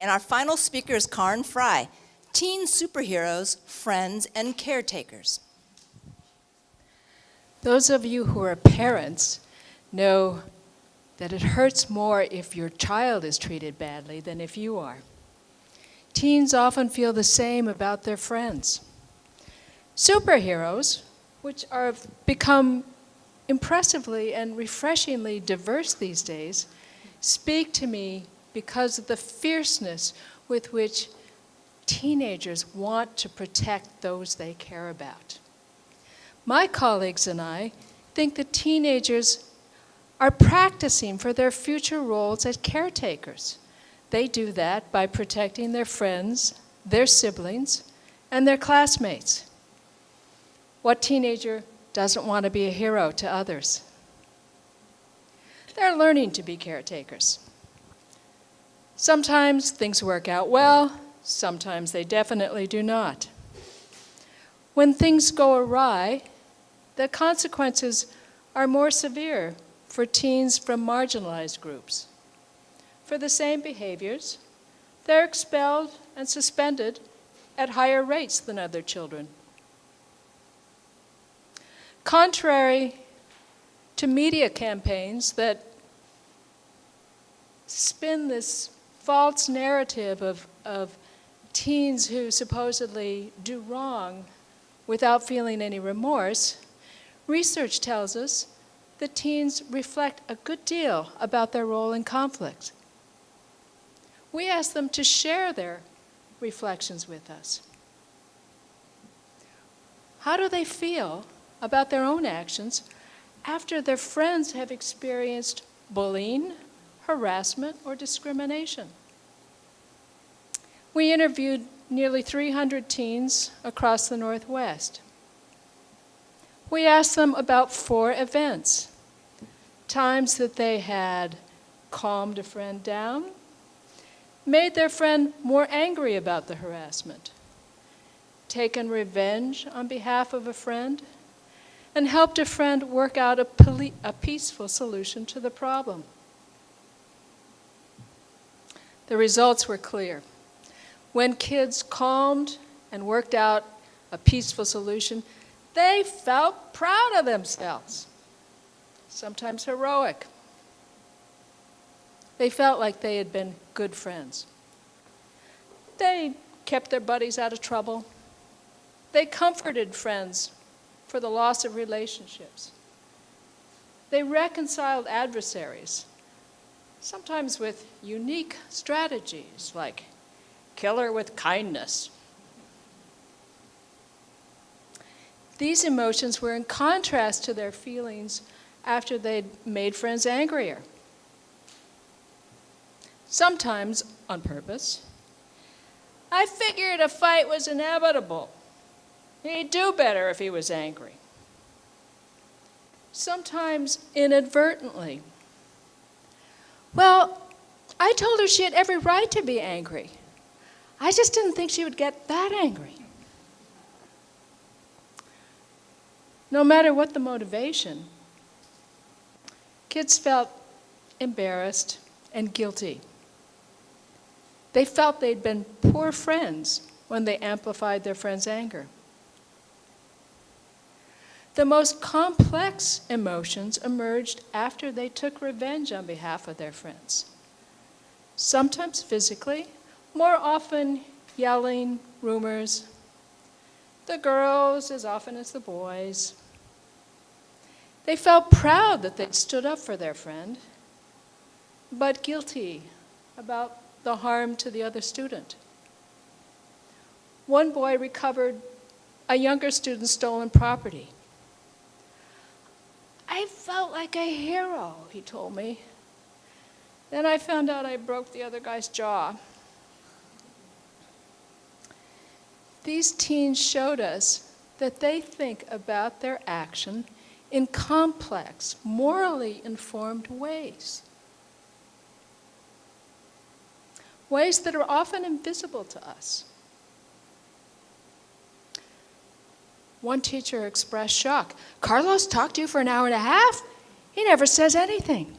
And our final speaker is Karin Frey, Teen Superheroes, Friends, and Caretakers. Those of you who are parents know that it hurts more if your child is treated badly than if you are. Teens often feel the same about their friends. Superheroes, which are become impressively and refreshingly diverse these days, speak to me because of the fierceness with which teenagers want to protect those they care about. My colleagues and I think that teenagers are practicing for their future roles as caretakers. They do that by protecting their friends, their siblings, and their classmates. What teenager doesn't want to be a hero to others? They're learning to be caretakers. Sometimes things work out well, sometimes they definitely do not. When things go awry, the consequences are more severe for teens from marginalized groups. For the same behaviors, they're expelled and suspended at higher rates than other children. Contrary to media campaigns that spin this false narrative of teens who supposedly do wrong without feeling any remorse, research tells us that teens reflect a good deal about their role in conflict. We ask them to share their reflections with us. How do they feel about their own actions after their friends have experienced bullying, harassment, or discrimination? We interviewed nearly 300 teens across the Northwest. We asked them about 4 events: times that they had calmed a friend down, made their friend more angry about the harassment, taken revenge on behalf of a friend, and helped a friend work out a peaceful solution to the problem. The results were clear. When kids calmed and worked out a peaceful solution, they felt proud of themselves, sometimes heroic. They felt like they had been good friends. They kept their buddies out of trouble. They comforted friends for the loss of relationships. They reconciled adversaries, sometimes with unique strategies like kill her with kindness. These emotions were in contrast to their feelings after they'd made friends angrier. Sometimes on purpose. I figured a fight was inevitable. He'd do better if he was angry. Sometimes inadvertently. Well, I told her she had every right to be angry. I just didn't think she would get that angry. No matter what the motivation, kids felt embarrassed and guilty. They felt they'd been poor friends when they amplified their friends' anger. The most complex emotions emerged after they took revenge on behalf of their friends. Sometimes physically, more often yelling, rumors. The girls as often as the boys. They felt proud that they'd stood up for their friend, but guilty about the harm to the other student. One boy recovered a younger student's stolen property. I felt like a hero, he told me. Then I found out I broke the other guy's jaw. These teens showed us that they think about their action in complex, morally informed ways. Ways that are often invisible to us. One teacher expressed shock. Carlos talked to you for an hour and a half? He never says anything.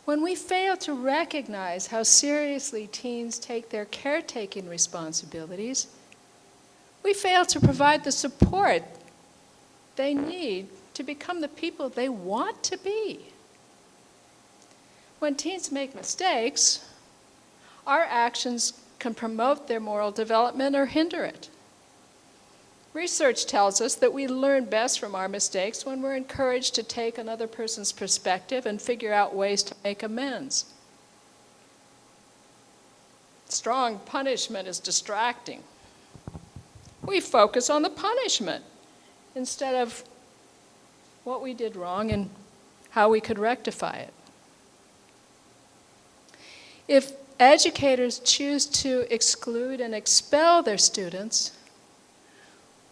When we fail to recognize how seriously teens take their caretaking responsibilities, we fail to provide the support they need to become the people they want to be. When teens make mistakes, our actions can promote their moral development or hinder it. Research tells us that we learn best from our mistakes when we're encouraged to take another person's perspective and figure out ways to make amends. Strong punishment is distracting. We focus on the punishment instead of what we did wrong and how we could rectify it. If educators choose to exclude and expel their students,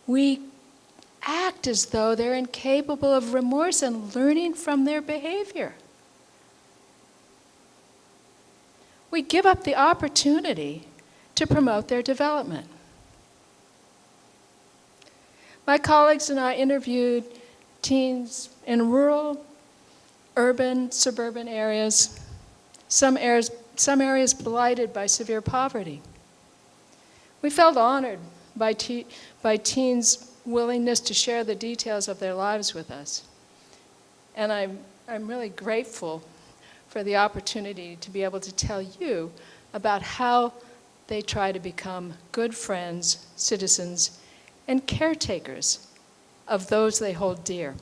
we act as though they're incapable of remorse and learning from their behavior. We give up the opportunity to promote their development. My colleagues and I interviewed teens in rural, urban, suburban areas, some areas blighted by severe poverty. We felt honored by teens' willingness to share the details of their lives with us. And I'm really grateful for the opportunity to be able to tell you about how they try to become good friends, citizens, and caretakers of those they hold dear.